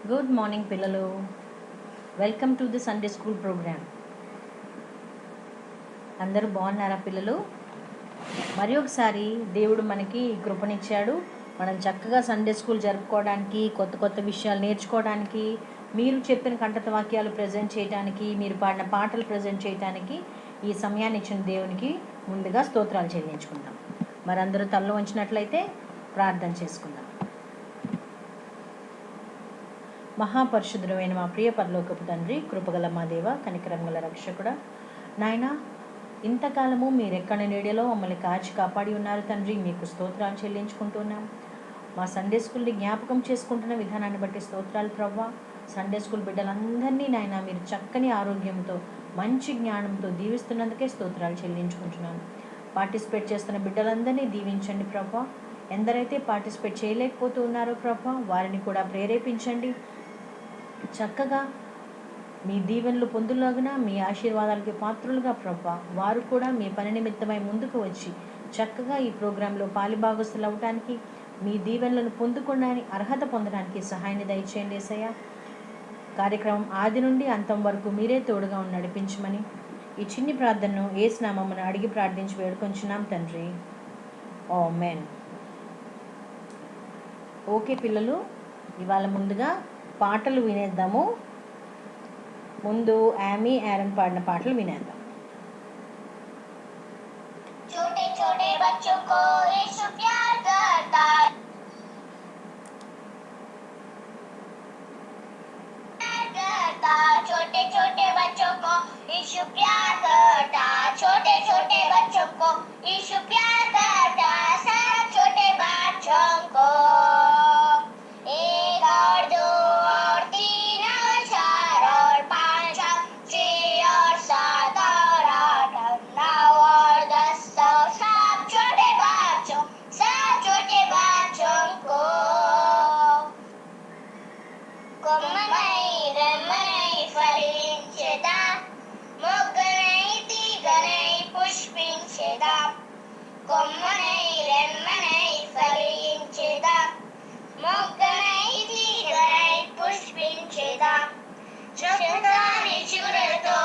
Good morning పిల్లలు. Welcome to the Sunday school program. అందరూ బాగున్నారా పిల్లలు? మరి ఒకసారి దేవుడు మనకి కృపనిచ్చాడు. మనం చక్కగా సండే స్కూల్ జరుపుకోవడానికి, కొత్త కొత్త విషయాలు నేర్చుకోవడానికి, మీరు చెప్పిన కంఠత వాక్యాలు ప్రజెంట్ చేయడానికి, మీరు పాడిన పాటలు ప్రజెంట్ చేయడానికి ఈ సమయాన్ని ఇచ్చిన దేవునికి ముందుగా స్తోత్రాలు చెల్లించుకుందాం. మరి అందరూ తలలో ఉంచినట్లయితే ప్రార్థన చేసుకుందాం. మహాపరిశుద్ధుడైన మా ప్రియ పరలోకపు తండ్రి, కృపగల మా దేవ, కనికరం గల రక్షకుడా, నాయన ఇంతకాలము మీరెక్కడి నీడలో మమ్మల్ని కాచి కాపాడి ఉన్నారు తండ్రి. మీకు స్తోత్రాలు చెల్లించుకుంటున్నాం. మా సండే స్కూల్ని జ్ఞాపకం చేసుకుంటున్న విధానాన్ని బట్టి స్తోత్రాలు ప్రవ్వా. సండే స్కూల్ బిడ్డలందరినీ నాయన మీరు చక్కని ఆరోగ్యంతో, మంచి జ్ఞానంతో దీవిస్తున్నందుకే స్తోత్రాలు చెల్లించుకుంటున్నాను. పార్టిసిపేట్ చేస్తున్న బిడ్డలందరినీ దీవించండి ప్రవ్వా. ఎందరైతే పార్టిసిపేట్ చేయలేకపోతూ ఉన్నారో ప్రవ్వా, వారిని కూడా ప్రేరేపించండి. చక్కగా మీ దీవెనలు పొందులాగున, మీ ఆశీర్వాదాలకి పాత్రులుగా ప్రభా వారు కూడా మీ పని నిమిత్తమై ముందుకు వచ్చి చక్కగా ఈ ప్రోగ్రాంలో పాలిభాగస్తులు అవ్వడానికి, మీ దీవెనలను పొందుకోవడానికి, అర్హత పొందడానికి సహాయాన్ని దయచేయండి యేసయ్య. కార్యక్రమం ఆది నుండి అంతం వరకు మీరే తోడుగా నడిపించమని ఈ చిన్ని ప్రార్థనను యేసు నామమున అడిగి ప్రార్థించి వేడుకొంచున్నాం తండ్రి. ఆమేన్. ఓకే పిల్లలు, ఇవాళ ముందుగా పాటలు వినేద్దాము. ముందు యామీ యారన్ పాడిన పాటలు వినేద్దాం. छोटे छोटे बच्चों को यीशु प्यार करता छोटे छोटे बच्चों को यीशु प्यार करता, छोटे छोटे बच्चों को यीशु प्यार करता, सब छोटे बच्चों को। एक और दो और तीन और चार और पाँच और छः और सात और आठ और नौ और 10 और सब छोटे बच्चों को। కొమ్మనై రెమ్మనై ఫలించెదా, మొగ్గనై తీగనై పుష్పించెదా. కొమ్మనై రెమ్మనై ఫలించెదా, మొగ్గనై తీగనై పుష్పించెదా. చక్కని చిగురులతో,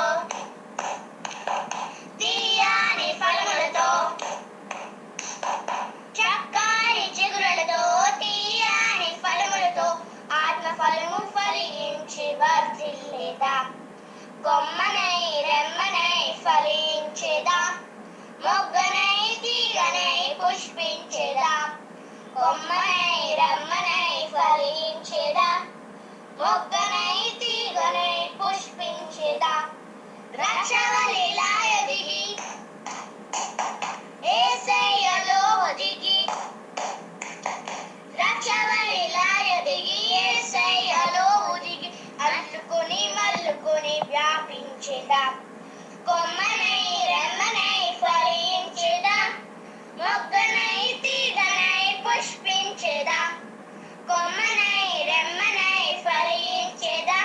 తీయని ఫలములతో, చక్కని చిగురులతో, తీయని ఫలములతో ఆత్మ ఫలము ఫలించి వర్ధిల్లేదా. కొమ్మనై రెమ్మనై ఫలించెదా, మొగ్గనై తీగనై పుష్పించెదా. కొమ్మనై రెమ్మనై ఫలించెదా, మొగ్గనై తీగనై పుష్పించెదా. రక్షవలిలా ఎదిగి యేసయ్యలో ఒదిగి, రక్షవలిలా ఎదిగి యేసయ్యలో ఒదిగి, అల్లుకొని మల్లుకొని వ్యాపించెదా. కొమ్మనై రెమ్మనై ఫలించెదా, మొగ్గనై తీగనై పుష్పించెదా. కొమ్మనై రెమ్మనై ఫలించెదా,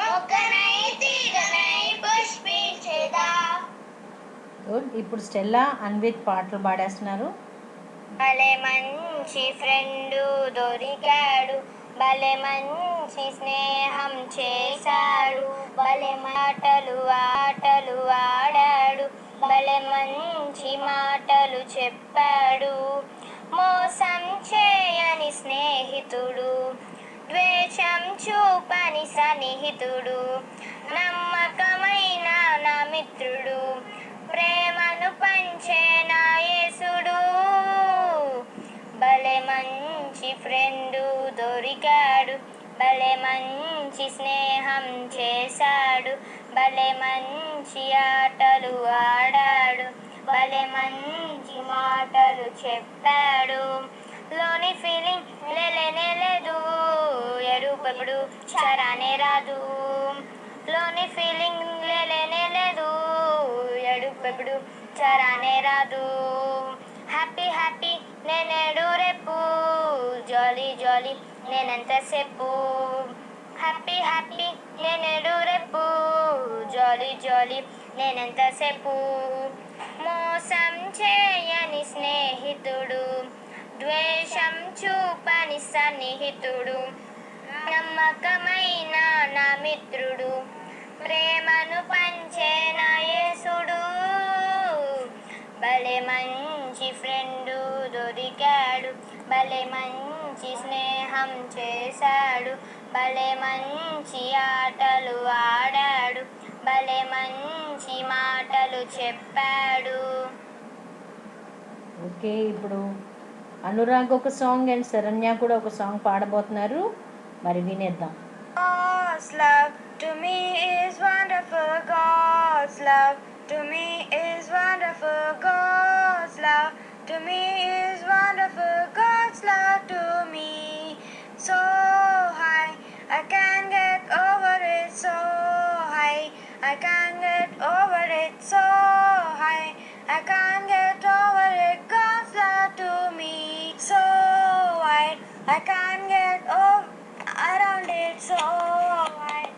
మొగ్గనై తీగనై పుష్పించెదా. గుడ్. ఇప్పుడు స్టెల్లా, అన్విత్ పాటలు పాడేస్తున్నారు. భలే మంచి ఫ్రెండు దొరికాడు, భలే మంచి స్నేహం చేశాడు, భలే ఆటలు ఆడాడు, భలే మంచి మాటలు చెప్పాడు. మోసం చేయని స్నేహితుడు, ద్వేషం చూపని సన్నిహితుడు, నమ్మకమైన నా మిత్రుడు, ప్రేమను పంచే నా యేసుడు. భలే మంచి ఫ్రెండు దొరికాడు, భలే మంచి స్నేహం చేశాడు, భలే మంచి ఆటలు ఆడాడు, భలే మంచి మాటలు చెప్పాడు. లోని ఫీలింగ్ లేనే లేదు, ఎరుపెప్పుడు చరానే రాదు. లోని ఫీలింగ్ లేనే లేదు, ఎడుపెప్పుడు చరానే రాదు. హ్యాపీ హ్యాపీ నేనేడు రేపు, జాలీ జాలీ నేనెంతసేపు. హ్యాపీ హ్యాపీ నేనేడు రేపు, జాలీ జాలీ నేనెంతసేపు. మోసం చేయని స్నేహితుడు, ద్వేషం చూపని సన్నిహితుడు, నమ్మక మిత్రుడు, ప్రేమను పంచేన యేసుడు. భలే మంచి ఫ్రెండు దొరికాడు, భలే మంచి స్నేహం చేశాడు, భలే మంచి ఆటలు ఆడాడు, భలే మంచి మాటలు చెప్పాడు. ఓకే, ఇప్పుడు అనురాగ్ ఒక సాంగ్ అండ్ శరణ్య కూడా ఒక సాంగ్ పాడబోతున్నారు, మరి వినేద్దాం. God's love to me is wonderful. God's love to me is wonderful. God's love to me is wonderful. God's love to me so high I can't get over it. So high I can't get over it. So high I can't get over it. God's love to me so wide I can't get over around it. So wide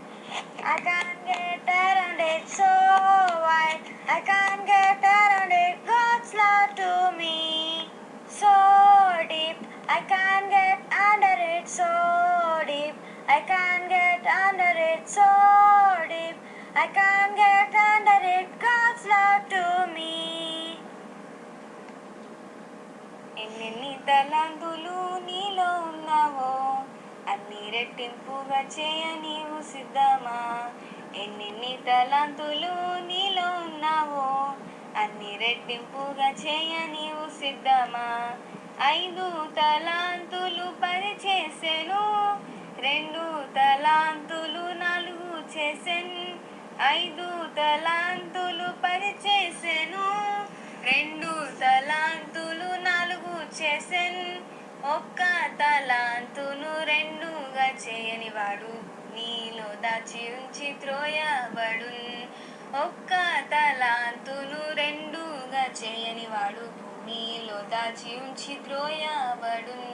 I can't get around it. So wide I can't get around it. God's love to me so deep I can't get under it. So deep I can't get under it. So deep I can't get under it. God's love to me. ఎన్నెన్ని తలంతులు నీలో ఉన్నావో అన్ని రెట్టింపుగా చేయ నీవు సిద్ధమా. ఎన్నెన్ని తలంతులు నీలో ఉన్నావో అన్ని రెట్టింపుగా చేయ నీవు సిద్ధమా. 5 తలాంతులు పని చేసెను, 2 తలాంతులు 4 చేసెను. 5 తలాంతులు పని చేసెను, 2 తలాంతులు 4 చేసెన్. 1 తలాంతును 2గా చేయని వాడు నీలో దాచి ఉంచి త్రోయబడున్. 1 తలాంతును 2గా చేయని వాడు నీలో దాచి ఉంచి త్రోయబడున్.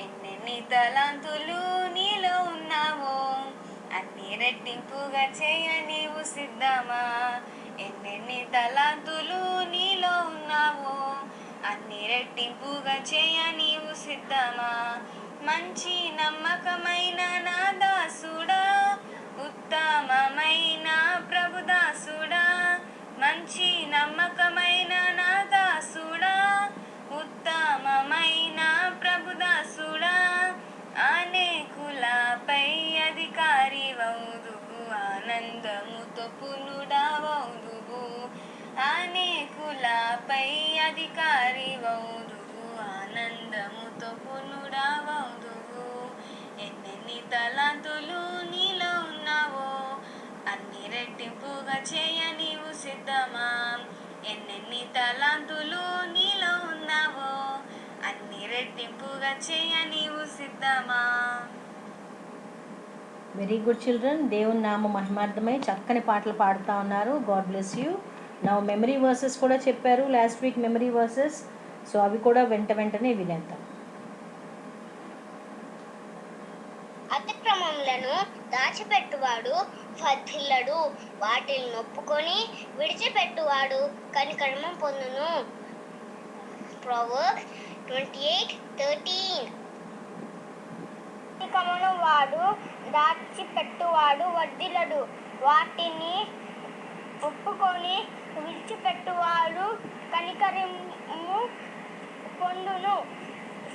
ఎన్నెన్ని తలాంతులు నీలో ఉన్నావో అన్ని రెట్టింపుగా చేయ నీవు సిద్ధమా. ఎన్నెన్ని తలాంతులు నీలో ఉన్నావో అన్ని రెట్టింపుగా చేయ నీవు సిద్ధమా. మంచి నమ్మకమైన నా దాసుడా, ఉత్తమమైన ప్రభుదాసుడా. మంచి నమ్మకమైన నా దాసుడా, ఉత్తమమైన ప్రభుదాసుడా. అనేకులపై అధికారి వౌదువు, ఆనందముతో పునుడవౌదువు. అనేకులపై అధికారి వౌదువు, ఆనందముతో పునుడవౌదువు. ఎన్నెన్ని తలాంతులు నీలో ఉన్నావో అన్ని రెట్టింపుగా చేయ నీవు సిద్ధమా. ఎన్నెన్ని తలాంతులు నీలో ఉన్నావో అన్ని రెట్టింపుగా చేయ నీవు సిద్ధమా. వెరీ గుడ్ చిల్డ్రన్, దేవుని నామ మహిమార్థమై చక్కని పాటలు పాడుతూ ఉన్నారు. God bless you. నా మెమరీ వర్సెస్ కూడా చెప్పారు last week, memory versus. So అవి కూడా వెంటనే వినేద్దాం. అతిక్రమములను దాచిపెట్టువాడు వర్ధిల్లడు, వాటిని నొప్పుకొని విడిచిపెట్టువాడు కనికరము పొందును. Proverbs 28:13. అతిక్రమమును వాడు దాచిపెట్టువాడు వర్ధిల్లడు, వాటిని ఒప్పుకొని విడిచిపెట్టువాడు కనికరము పొందును.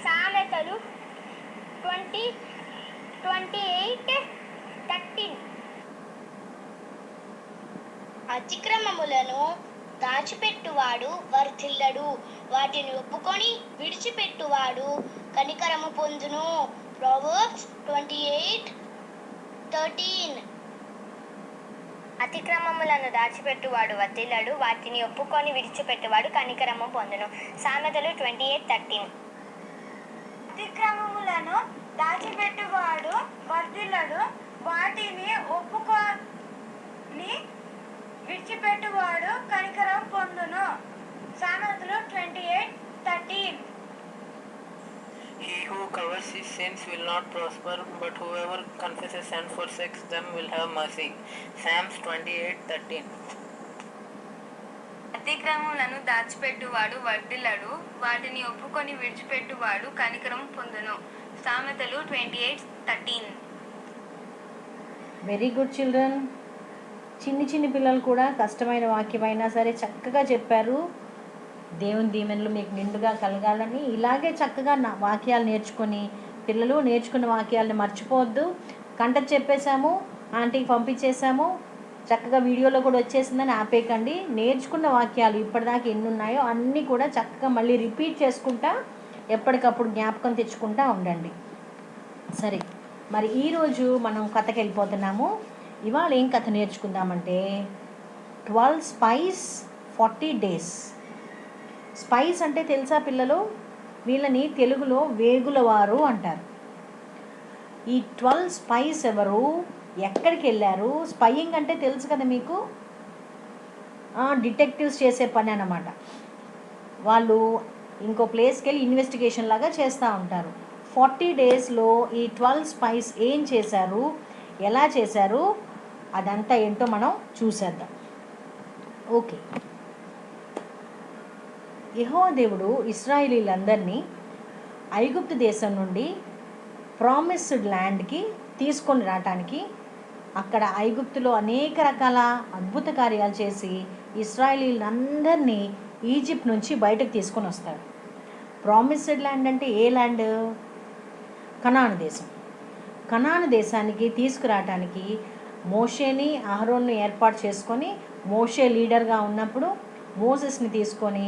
సామెతలు 28:13. అతిక్రమములను దాచిపెట్టువాడు వర్ధిల్లడు, వాటిని ఒప్పుకొని విడిచిపెట్టువాడు కనికరము పొందును. Proverbs 28:13. అతిక్రమములను దాచిపెట్టువాడు వర్ధిల్లడు, వాటిని ఒప్పుకొని విడిచిపెట్టువాడు కనికరము పొందును. సామెతలు 28:13. అతిక్రమములను దాచిపెట్టువాడు వర్ధిల్లడు, వాటిని ఒప్పుకొని విడిచిపెట్టువాడు కనికరం పొందును. సామెతలు 28:13. He who covers his sins will not prosper, but whoever confesses and forsakes them will have mercy. Psalms 28:13. అతిక్రమములను దాచిపెట్టువాడు వర్ధిల్లడు, వాటిని ఒప్పుకొని విడిచిపెట్టువాడు కనికరం పొందును. సామెతలు 28:13. Very good children. చిన్ని పిల్లలు కూడా కష్టమైన వాక్యమైనా సరే చక్కగా చెప్పారు. దేవుని దీవెనలు మీకు నిండుగా కలగాలని ఇలాగే చక్కగా వాక్యాలు నేర్చుకొని పిల్లలు నేర్చుకున్న వాక్యాలను మర్చిపోవద్దు. కంట చెప్పేశాము, ఆంటీకి పంపించేశాము, చక్కగా వీడియోలో కూడా వచ్చేసిందని ఆపేయకండి. నేర్చుకున్న వాక్యాలు ఇప్పటిదాకా ఎన్ని ఉన్నాయో అన్నీ కూడా చక్కగా మళ్ళీ రిపీట్ చేసుకుంటా ఎప్పటికప్పుడు జ్ఞాపకం తెచ్చుకుంటా ఉండండి. సరే, మరి ఈరోజు మనం కథకి వెళ్ళిపోతున్నాము. ఇవాళ ఏం కథ నేర్చుకుందామంటే 12 spies 40 days. స్పైస్ అంటే తెలుసా పిల్లలు? వీళ్ళని తెలుగులో వేగులవారు అంటారు. ఈ 12 spies ఎవరు, ఎక్కడికి వెళ్ళారు? స్పైయింగ్ అంటే తెలుసు కదా మీకు, డిటెక్టివ్స్ చేసే పని అన్నమాట. వాళ్ళు ఇంకో ప్లేస్కి వెళ్ళి ఇన్వెస్టిగేషన్ లాగా చేస్తూ ఉంటారు. 40 daysలో ఈ 12 spies ఏం చేశారు, ఎలా చేశారు, అదంతా ఏంటో మనం చూసేద్దాం. ఓకే. యెహోవా దేవుడు ఇశ్రాయేలీలందరినీ ఐగుప్తు దేశం నుండి ప్రామిస్డ్ ల్యాండ్కి తీసుకొని రావటానికి అక్కడ ఐగుప్తులో అనేక రకాల అద్భుత కార్యాలు చేసి ఇశ్రాయేలీలందరినీ ఈజిప్ట్ నుంచి బయటకు తీసుకొని వస్తాడు. ప్రామిస్డ్ ల్యాండ్ అంటే ఏ ల్యాండ్? కనాను దేశం. కనాను దేశానికి తీసుకురావటానికి మోషేని అహరోన్ను ఏర్పాటు చేసుకొని, మోషే లీడర్గా ఉన్నప్పుడు మోసెస్ని తీసుకొని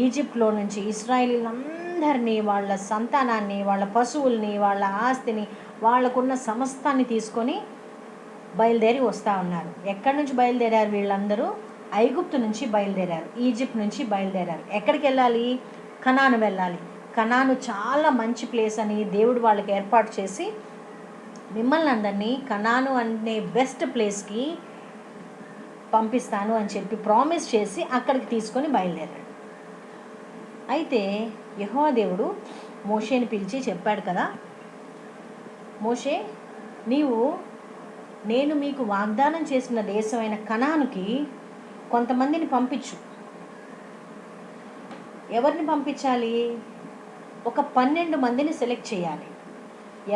ఈజిప్ట్లో నుంచి ఇశ్రాయేలీలందరినీ, వాళ్ళ సంతానాన్ని, వాళ్ళ పశువుల్ని, వాళ్ళ ఆస్తిని, వాళ్ళకున్న సమస్తాన్ని తీసుకొని బయలుదేరి వస్తూ ఉన్నారు. ఎక్కడి నుంచి బయలుదేరారు వీళ్ళందరూ? ఐగుప్తు నుంచి బయలుదేరారు, ఈజిప్ట్ నుంచి బయలుదేరారు. ఎక్కడికి వెళ్ళాలి? కనాను వెళ్ళాలి. కనాను చాలా మంచి ప్లేస్ అని దేవుడు వాళ్ళకి ఏర్పాటు చేసి మిమ్మల్ని అందరినీ కనాను అనే బెస్ట్ ప్లేస్కి పంపిస్తాను అని చెప్పి ప్రామిస్ చేసి అక్కడికి తీసుకొని బయలుదేరాడు. అయితే యెహోవా దేవుడు మోషేని పిలిచి చెప్పాడు కదా, మోషే, నేను మీకు వాగ్దానం చేసిన దేశమైన కనానుకి కొంతమందిని పంపించు. ఎవరిని పంపించాలి? ఒక 12 మందిని సెలెక్ట్ చేయాలి.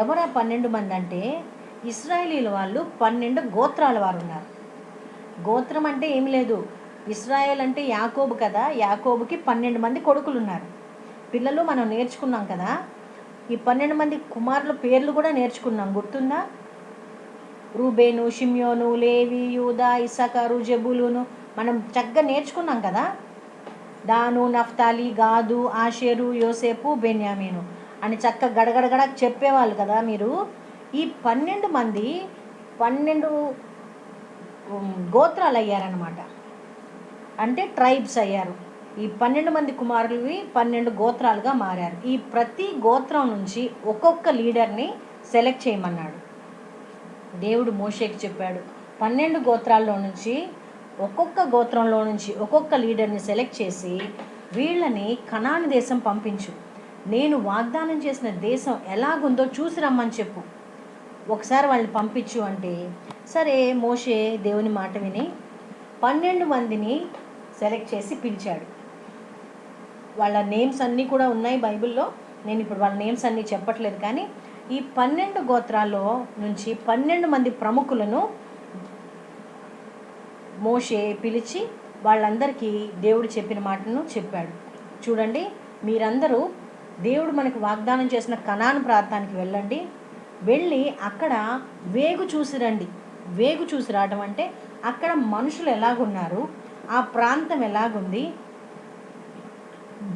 ఎవరా 12 మంది అంటే ఇశ్రాయేలీల వాళ్ళు 12 గోత్రాల వారు ఉన్నారు. గోత్రం అంటే ఏమి లేదు, ఇశ్రాయేల్ అంటే యాకోబు కదా, యాకోబుకి 12 మంది కొడుకులు ఉన్నారు. పిల్లలు మనం నేర్చుకున్నాం కదా, ఈ 12 మంది కుమారుల పేర్లు కూడా నేర్చుకున్నాం, గుర్తుందా? రూబేను, షిమ్యోను, లేవి, యూదా, ఇస్సాకారు, జెబూలూను మనం చక్కగా నేర్చుకున్నాం కదా. దాను, నఫ్తాలి, గాదు, ఆషేరు, యోసేపు, బెన్యామీను అని చక్కగా గడగడగడ చెప్పేవాళ్ళు కదా మీరు. ఈ 12 మంది 12 గోత్రాలు అయ్యారనమాట, అంటే ట్రైబ్స్ అయ్యారు. ఈ 12 మంది కుమారులవి 12 గోత్రాలుగా మారారు. ఈ ప్రతి గోత్రం నుంచి ఒక్కొక్క లీడర్ని సెలెక్ట్ చేయమన్నాడు. దేవుడు మోషేకి చెప్పాడు, 12 గోత్రాల్లో నుంచి ఒక్కొక్క గోత్రంలో నుంచి ఒక్కొక్క లీడర్ని సెలెక్ట్ చేసి వీళ్ళని కనాను దేశం పంపించు. నేను వాగ్దానం చేసిన దేశం ఎలాగుందో చూసి రమ్మని చెప్పు, ఒకసారి వాళ్ళని పంపించు అంటే, సరే మోషే దేవుని మాట విని 12 మందిని సెలెక్ట్ చేసి పిలిచాడు. వాళ్ళ నేమ్స్ అన్నీ కూడా ఉన్నాయి బైబిల్లో, నేను ఇప్పుడు వాళ్ళ నేమ్స్ అన్నీ చెప్పట్లేదు. కానీ ఈ 12 గోత్రాల్లో నుంచి 12 మంది ప్రముఖులను మోషే పిలిచి వాళ్ళందరికీ దేవుడు చెప్పిన మాటను చెప్పాడు. చూడండి, మీరందరూ దేవుడు మనకు వాగ్దానం చేసిన కనాను ప్రాంతానికి వెళ్ళండి, వెళ్ళి అక్కడ వేగు చూసి రండి. వేగు చూసి రావడం అంటే అక్కడ మనుషులు ఎలాగున్నారు, ఆ ప్రాంతం ఎలాగుంది,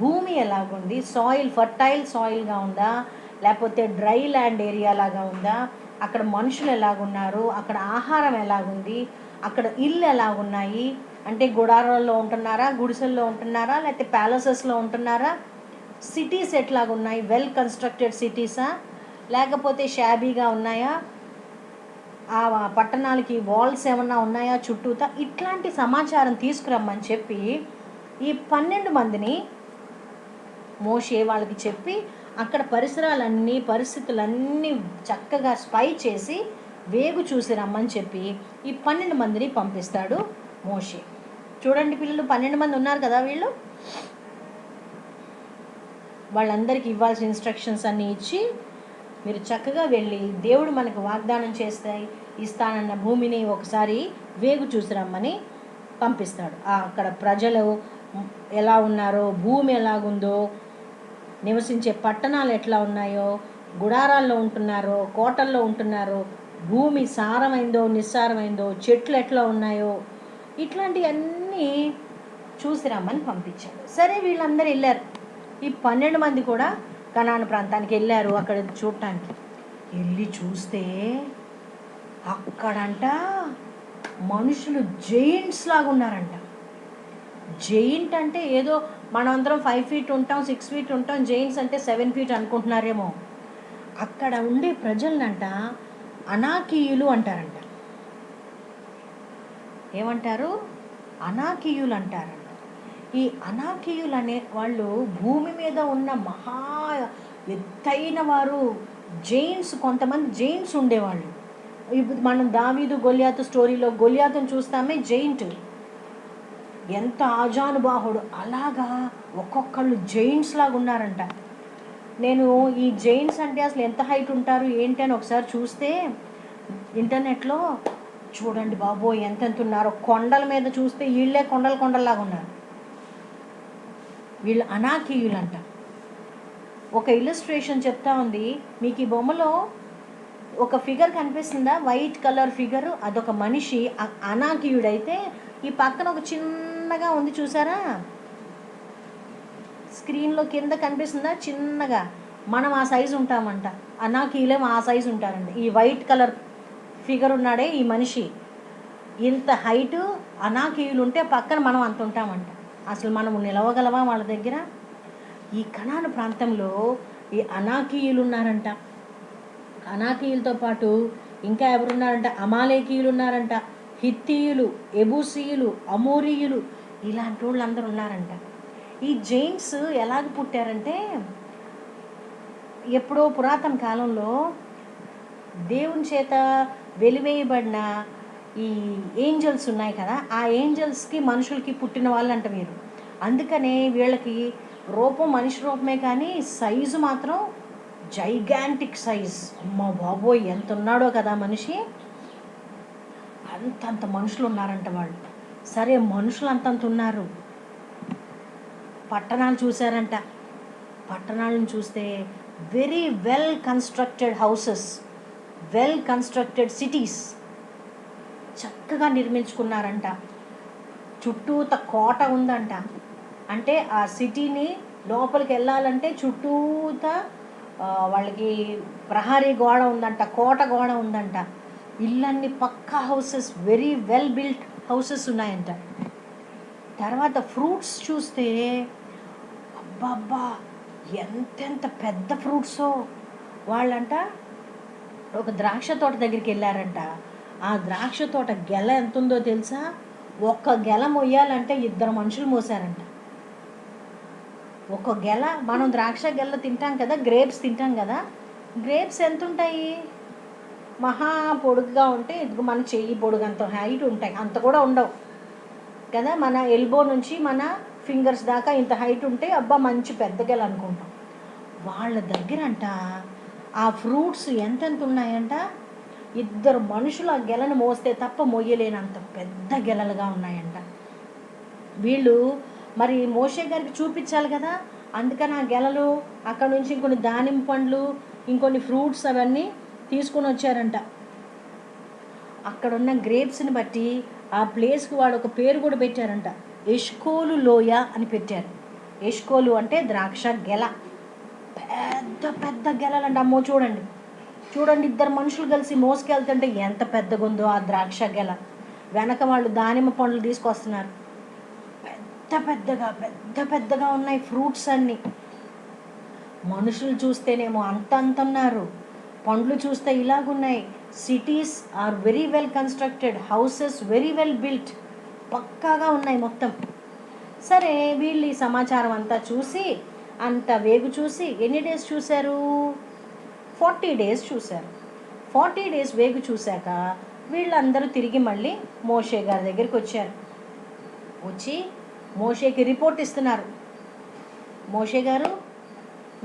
భూమి ఎలాగుంది, సాయిల్ ఫర్టైల్ సాయిల్గా ఉందా లేకపోతే డ్రై ల్యాండ్ ఏరియా లాగా ఉందా, అక్కడ మనుషులు ఎలాగున్నారు, అక్కడ ఆహారం ఎలాగుంది, అక్కడ ఇల్లు ఎలాగున్నాయి, అంటే గుడారాల్లో ఉంటున్నారా, గుడిసెల్లో ఉంటున్నారా, లేకపోతే ప్యాలెసెస్లో ఉంటున్నారా, సిటీస్ ఎట్లాగున్నాయి, వెల్ కన్స్ట్రక్టెడ్ సిటీసా లేకపోతే షాబీగా ఉన్నాయా, ఆ పట్టణాలకి వాల్స్ ఏమన్నా ఉన్నాయా చుట్టూతా, ఇట్లాంటి సమాచారం తీసుకురమ్మని చెప్పి ఈ 12 మందిని మోషే వాళ్ళకి చెప్పి అక్కడ పరిస్థితులన్నీ చక్కగా స్పై చేసి వేగు చూసి రమ్మని చెప్పి ఈ 12 మందిని పంపిస్తాడు మోషే. చూడండి పిల్లలు, 12 మంది ఉన్నారు కదా వీళ్ళు. వాళ్ళందరికీ ఇవ్వాల్సిన ఇన్స్ట్రక్షన్స్ అన్నీ ఇచ్చి మీరు చక్కగా వెళ్ళి దేవుడు మనకు వాగ్దానం ఇస్తానన్న భూమిని ఒకసారి వేగు చూసిరమ్మని పంపిస్తాడు. అక్కడ ప్రజలు ఎలా ఉన్నారో, భూమి ఎలాగుందో, నివసించే పట్టణాలు ఎట్లా ఉన్నాయో, గుడారాల్లో ఉంటున్నారో, కోటల్లో ఉంటున్నారో, భూమి సారమైందో నిస్సారమైందో, చెట్లు ఎట్లా ఉన్నాయో, ఇట్లాంటివన్నీ చూసిరమ్మని పంపించాడు. సరే వీళ్ళందరూ వెళ్ళారు. ఈ 12 మంది కూడా కనాను ప్రాంతానికి వెళ్ళారు. అక్కడ చూడటానికి వెళ్ళి చూస్తే అక్కడంట మనుషులు జెయింట్స్ లాగా ఉన్నారంట. జెయింట్ అంటే ఏదో మనందరం 5 feet ఉంటాం, 6 feet ఉంటాం, జెయింట్స్ అంటే 7 feet అనుకుంటున్నారేమో. అక్కడ ఉండే ప్రజలనంట అనాకీయులు అంటారంట. ఏమంటారు? అనాకీయులు అంటారంట. ఈ అనాకీయులు అనే వాళ్ళు భూమి మీద ఉన్న మహా ఎత్తైన వారు, జెయింట్స్. కొంతమంది జెయింట్స్ ఉండేవాళ్ళు. ఇప్పుడు మనం దావీదు గొలియాతు స్టోరీలో గొలియాతును చూస్తామే, జెయింట్, ఎంత ఆజానుబాహుడు. అలాగా ఒక్కొక్కళ్ళు జెయింట్స్ లాగా ఉన్నారంట. నేను ఈ జెయింట్స్ అంటే అసలు ఎంత హైట్ ఉంటారు ఏంటి అని ఒకసారి చూస్తే ఇంటర్నెట్లో, చూడండి బాబోయ్ ఎంతెంత ఉన్నారో. కొండల మీద చూస్తే వీళ్ళే కొండలలాగా ఉన్నారు. వీళ్ళు అనాకీయులంట. ఒక ఇల్లస్ట్రేషన్ చెప్తా ఉంది మీకు. ఈ బొమ్మలో ఒక ఫిగర్ కనిపిస్తుందా? వైట్ కలర్ ఫిగరు, అదొక మనిషి అనాకీయుడైతే, ఈ పక్కన ఒక చిన్నగా ఉంది చూసారా, స్క్రీన్లో కింద కనిపిస్తుందా చిన్నగా? మనం ఆ సైజు ఉంటామంట. అనాకీయులేం ఆ సైజు ఉంటారండి. ఈ వైట్ కలర్ ఫిగర్ ఉన్నాడే ఈ మనిషి, ఇంత హైటు అనాకీయులు ఉంటే పక్కన మనం అంత ఉంటామంట. అసలు మనము నిలవగలవా వాళ్ళ దగ్గర? ఈ కనాను ప్రాంతంలో ఈ అనాకీయులు ఉన్నారంట. అనాకీయులతో పాటు ఇంకా ఎవరున్నారంట? అమాలేకీయులు ఉన్నారంట, హిత్తీయులు, ఎబూసీయులు, అమోరీయులు, ఇలాంటి వాళ్ళు అందరూ ఉన్నారంట. ఈ జెయింట్స్ ఎలాగ పుట్టారంటే, ఎప్పుడో పురాతన కాలంలో దేవుని చేత వెలివేయబడిన ఈ ఏంజల్స్ ఉన్నాయి కదా, ఆ ఏంజల్స్కి మనుషులకి పుట్టిన వాళ్ళు అంట వీరు. అందుకనే వీళ్ళకి రూపం మనిషి రూపమే కానీ సైజు మాత్రం జైగాంటిక్ సైజ్. అమ్మ బాబోయ్ ఎంత ఉన్నాడో కదా మనిషి, అంతంత మనుషులు ఉన్నారంట వాళ్ళు. సరే మనుషులు అంతంత ఉన్నారు. పట్టణాలు చూశారంట. పట్టణాలను చూస్తే very well constructed houses, well constructed cities చక్కగా నిర్మించుకున్నారంట. చుట్టూత కోట ఉందంట. అంటే ఆ సిటీని లోపలికి వెళ్ళాలంటే చుట్టూత వాళ్ళకి ప్రహరీ గోడ ఉందంట, కోట గోడ ఉందంట. ఇల్లన్నీ పక్కా houses, very well built houses ఉన్నాయంట. తర్వాత ఫ్రూట్స్ చూస్తే అబ్బా ఎంతెంత పెద్ద ఫ్రూట్సో. వాళ్ళంట ఒక ద్రాక్ష తోట దగ్గరికి వెళ్ళారంట. ఆ ద్రాక్ష తోట గెల ఎంత ఉందో తెలుసా? ఒక్క గెల మొయ్యాలంటే 2 మనుషులు మోసారంట. ఒక గెల, మనం ద్రాక్ష గెల తింటాం కదా, గ్రేప్స్ తింటాం కదా, గ్రేప్స్ ఎంత ఉంటాయి? మహా పొడుగుగా ఉంటే ఇదిగో మన చెయ్యి పొడుగు అంత హైట్ ఉంటాయి, అంత కూడా ఉండవు కదా. మన ఎల్బో నుంచి మన ఫింగర్స్ దాకా ఇంత హైట్ ఉంటే అబ్బా మంచి పెద్ద గెల అనుకుంటాం. వాళ్ళ దగ్గర అంట ఆ ఫ్రూట్స్ ఎంతెంత ఉన్నాయంట, 2 మనుషులు ఆ గెలను మోస్తే తప్ప మొయ్యలేనంత పెద్ద గెలలుగా ఉన్నాయంట. వీళ్ళు మరి మోషే గారికి చూపించాలి కదా, అందుకని ఆ గెలలు అక్కడ నుంచి ఇంకొన్ని దానిమ్మ పండ్లు, ఇంకొన్ని ఫ్రూట్స్ అవన్నీ తీసుకొని వచ్చారంట. అక్కడున్న గ్రేప్స్ని బట్టి ఆ ప్లేస్కి వాడు ఒక పేరు కూడా పెట్టారంట, ఎష్కోలు లోయ అని పెట్టారు. ఎష్కోలు అంటే ద్రాక్ష గెల. పెద్ద పెద్ద గెలలండి. అమ్మో చూడండి 2 మనుషులు కలిసి మోసుకెళ్తుంటే ఎంత పెద్దగా ఉందో ఆ ద్రాక్ష గెల. వెనక వాళ్ళు దానిమ్మ పండ్లు తీసుకొస్తున్నారు. పెద్ద పెద్దగా ఉన్నాయి ఫ్రూట్స్ అన్నీ. మనుషులు చూస్తేనేమో అంత ఉన్నారు, పండ్లు చూస్తే ఇలాగున్నాయి. Cities are very well constructed, houses very well built, పక్కాగా ఉన్నాయి మొత్తం. సరే వీళ్ళు ఈ సమాచారం అంతా చూసి, అంత వేగు చూసి ఎన్ని డేస్ చూశారు? 40 days చూశారు. 40 days వేగు చూశాక వీళ్ళందరూ తిరిగి మళ్ళీ మోషే గారి దగ్గరికి వచ్చారు. వచ్చి మోషేకి రిపోర్ట్ ఇస్తున్నారు. మోషే గారు,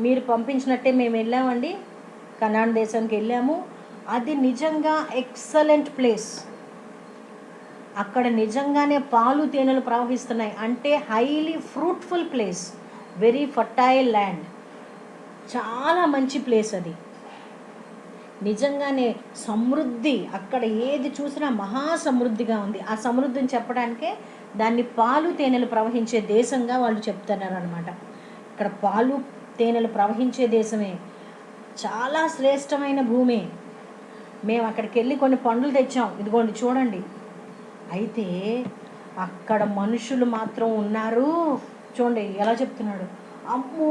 మీరు పంపించినట్టే మేము వెళ్ళామండి, కనాన్ దేశానికి వెళ్ళాము. అది నిజంగా ఎక్సలెంట్ ప్లేస్. అక్కడ నిజంగానే పాలు తేనెలు ప్రవహిస్తున్నాయి. అంటే highly fruitful place, very fertile land, చాలా మంచి ప్లేస్ అది. నిజంగానే సమృద్ధి, అక్కడ ఏది చూసినా మహా సమృద్ధిగా ఉంది. ఆ సమృద్ధిని చెప్పడానికే దాన్ని పాలు తేనెలు ప్రవహించే దేశంగా వాళ్ళు చెప్తున్నారు అనమాట. ఇక్కడ పాలు తేనెలు ప్రవహించే దేశమే, చాలా శ్రేష్టమైన భూమి. మేము అక్కడికి వెళ్ళి కొన్ని పండ్లు తెచ్చాం, ఇదిగోండి చూడండి. అయితే అక్కడ మనుషులు మాత్రం ఉన్నారు, చూడండి ఎలా చెప్తున్నాడు. అమ్మో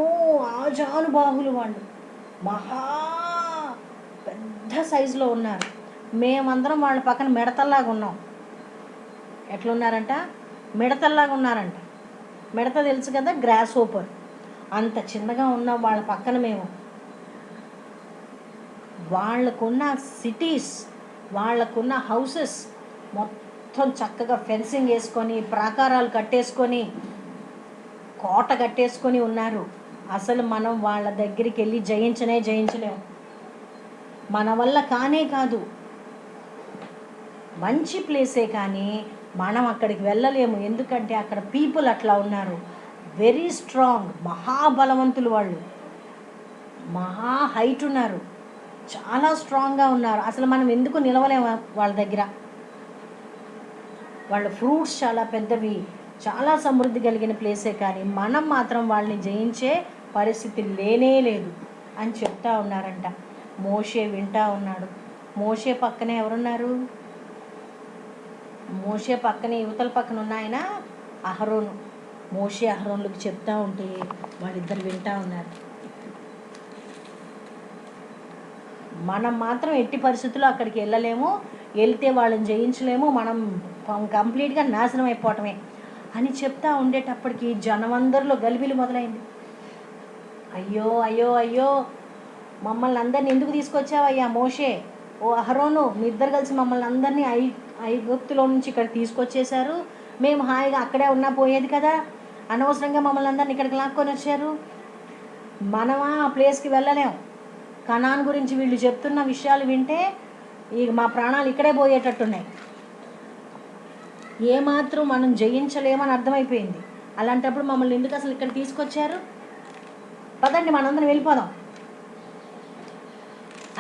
ఆజానుబాహులు, వాళ్ళు మహా పెద్ద సైజులో ఉన్నారు. మేమందరం వాళ్ళ పక్కన మిడతల్లాగా ఉన్నాం. ఎట్లున్నారంట? మిడతల్లాగా ఉన్నారంట. మిడత తెలుసు కదా, గ్రాస్ హోపర్, అంత చిన్నగా ఉన్నాం వాళ్ళ పక్కన మేము. వాళ్ళకున్న సిటీస్, వాళ్ళకున్న హౌసెస్ మొత్తం చక్కగా ఫెన్సింగ్ వేసుకొని, ప్రాకారాలు కట్టేసుకొని, కోట కట్టేసుకొని ఉన్నారు. అసలు మనం వాళ్ళ దగ్గరికి వెళ్ళి జయించలేము. మన వల్ల కానే కాదు. మంచి ప్లేసే కానీ మనం అక్కడికి వెళ్ళలేము. ఎందుకంటే అక్కడ పీపుల్ అట్లా ఉన్నారు, వెరీ స్ట్రాంగ్, మహాబలవంతులు వాళ్ళు, మహా హైట్ ఉన్నారు, చాలా స్ట్రాంగ్గా ఉన్నారు. అసలు మనం ఎందుకు నిలవలేము వాళ్ళ దగ్గర. వాళ్ళ ఫ్రూట్స్ చాలా పెద్దవి, చాలా సమృద్ధి కలిగిన ప్లేసే కానీ మనం మాత్రం వాళ్ళని జయించే పరిస్థితి లేనే లేదు అని చెప్తా ఉన్నారంట. మోషే వింటా ఉన్నాడు. మోషే పక్కనే ఎవరున్నారు? మోషే పక్కనే యువతల పక్కన ఉన్న ఆయన అహరోను. మోషే అహరోన్లకు చెప్తా ఉంటే వాళ్ళిద్దరు వింటా ఉన్నారు. మనం మాత్రం ఎట్టి పరిస్థితుల్లో అక్కడికి వెళ్ళలేము, వెళ్తే వాళ్ళని జయించలేము, మనం కంప్లీట్గా నాశనం అయిపోవటమే అని చెప్తా ఉండేటప్పటికి జనమందరిలో గలిబిలి మొదలైంది. అయ్యో అయ్యో అయ్యో, మమ్మల్ని అందరినీ ఎందుకు తీసుకొచ్చావయ్యా మోషే, ఓ అహరోను, మీ ఇద్దరు కలిసి మమ్మల్ని అందరినీ ఐగుప్తులో నుంచి ఇక్కడ తీసుకొచ్చేశారు. మేము హాయిగా అక్కడే ఉన్నా పోయేది కదా, అనవసరంగా మమ్మల్ని అందరినీ ఇక్కడికి లాక్కొని వచ్చారు. మనమా ఆ ప్లేస్కి వెళ్ళలేం. కనాన్ గురించి వీళ్ళు చెప్తున్న విషయాలు వింటే ఇక మా ప్రాణాలు ఇక్కడే పోయేటట్టున్నాయి. ఏమాత్రం మనం జయించలేమని అర్థమైపోయింది. అలాంటప్పుడు మమ్మల్ని ఎందుకు అసలు ఇక్కడ తీసుకొచ్చారు, పదండి మనందరం వెళ్ళిపోదాం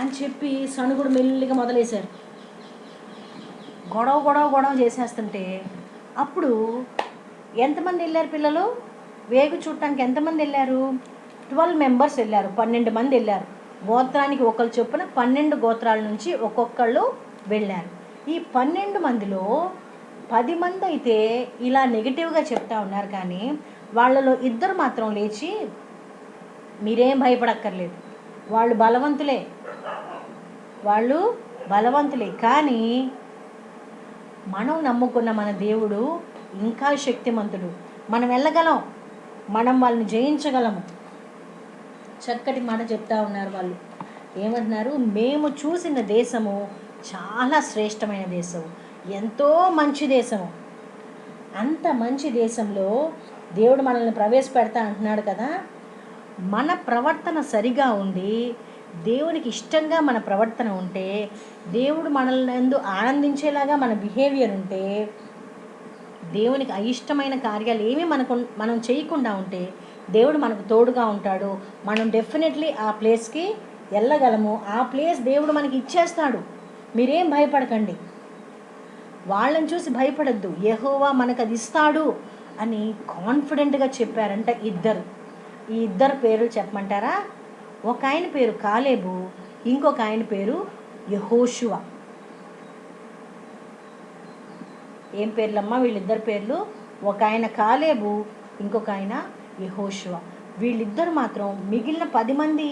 అని చెప్పి సణుగుడు మెల్లిగా మొదలేశారు. గొడవ చేసేస్తుంటే అప్పుడు ఎంతమంది వెళ్ళారు పిల్లలు? వేగు చూడటానికి ఎంతమంది వెళ్ళారు? 12 మెంబర్స్ వెళ్ళారు, 12 మంది వెళ్ళారు. గోత్రానికి ఒకళ్ళు చొప్పున 12 గోత్రాల నుంచి ఒక్కొక్కళ్ళు వెళ్ళారు. ఈ 12 మందిలో 10 మంది అయితే ఇలా నెగిటివ్గా చెప్తా ఉన్నారు, కానీ వాళ్ళలో 2 మాత్రం లేచి మీరేం భయపడక్కర్లేదు, వాళ్ళు బలవంతులే, కానీ మనం నమ్ముకున్న మన దేవుడు ఇంకా శక్తిమంతుడు, మనం వెళ్ళగలం, మనం వాళ్ళని జయించగలము. చక్కటి మాట చెప్తా ఉన్నారు వాళ్ళు. ఏమంటున్నారు? మేము చూసిన దేశము చాలా శ్రేష్టమైన దేశం, ఎంతో మంచి దేశము. అంత మంచి దేశంలో దేవుడు మనల్ని ప్రవేశపెడతా అంటున్నాడు కదా. మన ప్రవర్తన సరిగా ఉండి దేవునికి ఇష్టంగా మన ప్రవర్తన ఉంటే, దేవుడు మనల్ని ఎందు ఆనందించేలాగా మన బిహేవియర్ ఉంటే, దేవునికి అయిష్టమైన కార్యాలు ఏమీ మనం చేయకుండా ఉంటే దేవుడు మనకు తోడుగా ఉంటాడు. మనం డెఫినెట్లీ ఆ ప్లేస్కి వెళ్ళగలము. ఆ ప్లేస్ దేవుడు మనకి ఇచ్చేస్తాడు. మీరేం భయపడకండి, వాళ్ళని చూసి భయపడద్దు, యెహోవా మనకు అది ఇస్తాడు అని కాన్ఫిడెంట్గా చెప్పారంట ఇద్దరు. ఈ ఇద్దరు పేరు చెప్పమంటారా? ఒక ఆయన పేరు కాలేబు, ఇంకొక ఆయన పేరు యెహోషువ. ఏం పేర్లమ్మా వీళ్ళిద్దరు పేర్లు? ఒక ఆయన కాలేబు, ఇంకొక ఆయన యెహోషువ. వీళ్ళిద్దరు మాత్రం మిగిలిన 10 మంది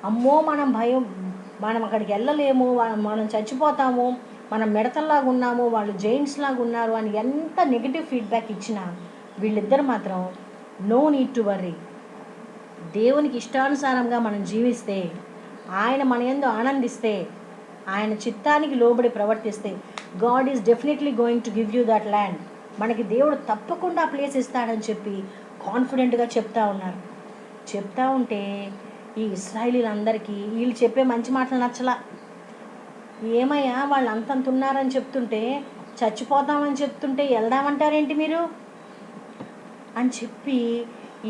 అమ్మో మనం అక్కడికి వెళ్ళలేము, మనం చచ్చిపోతాము, మనం మిడతల్లాగా ఉన్నాము, వాళ్ళు జైంట్స్ లాగా ఉన్నారు అని ఎంత నెగిటివ్ ఫీడ్బ్యాక్ ఇచ్చినా వీళ్ళిద్దరు మాత్రం నో నీడ్ టు వర్రీ. దేవునికి ఇష్టానుసారంగా మనం జీవిస్తే, ఆయన మన యందు ఆనందిస్తే, ఆయన చిత్తానికి లోబడి ప్రవర్తిస్తే, God is definitely going to give you that land. మనకి దేవుడు తప్పకుండా ప్లేస్ ఇస్తాడని చెప్పి కాన్ఫిడెంట్గా చెప్తా ఉన్నారు. చెప్తా ఉంటే ఈ ఇశ్రాయేలీలందరికీ వీళ్ళు చెప్పే మంచి మాటలు నచ్చలా. ఏమయ్యా వాళ్ళు అంతంత ఉన్నారని చెప్తుంటే, చచ్చిపోతామని చెప్తుంటే వెళ్దామంటారేంటి మీరు అని చెప్పి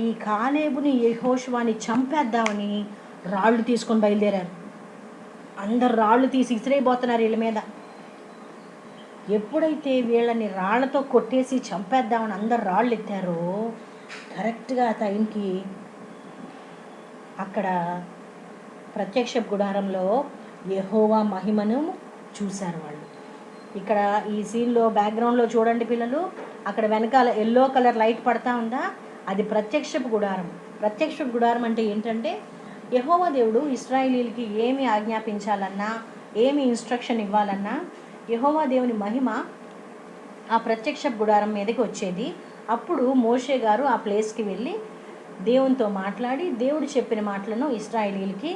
ఈ కాలేబుని యెహోషువని చంపేద్దామని రాళ్ళు తీసుకొని బయలుదేరారు. అందరు రాళ్ళు తీసి ఇసిరైపోతున్నారు వీళ్ళ మీద. ఎప్పుడైతే వీళ్ళని రాళ్లతో కొట్టేసి చంపేద్దామని అందరు రాళ్ళు ఎత్తారో కరెక్ట్గా ఆ టైంకి అక్కడ ప్రత్యక్ష గుడారంలో యెహోవా మహిమను చూశారు వాళ్ళు. ఇక్కడ ఈ సీన్లో బ్యాక్గ్రౌండ్లో చూడండి పిల్లలు, అక్కడ వెనకాల ఎల్లో కలర్ లైట్ పడతా ఉందా, అది ప్రత్యక్షపు గుడారం. ప్రత్యక్ష గుడారం అంటే ఏంటంటే యెహోవా దేవుడు ఇశ్రాయేలీలకి ఏమి ఆజ్ఞాపించాలన్నా, ఏమి ఇన్స్ట్రక్షన్ ఇవ్వాలన్నా యెహోవా దేవుని మహిమ ఆ ప్రత్యక్ష గుడారం మీదకి వచ్చేది. అప్పుడు మోషే గారు ఆ ప్లేస్కి వెళ్ళి దేవునితో మాట్లాడి దేవుడు చెప్పిన మాటలను ఇశ్రాయేలీలకి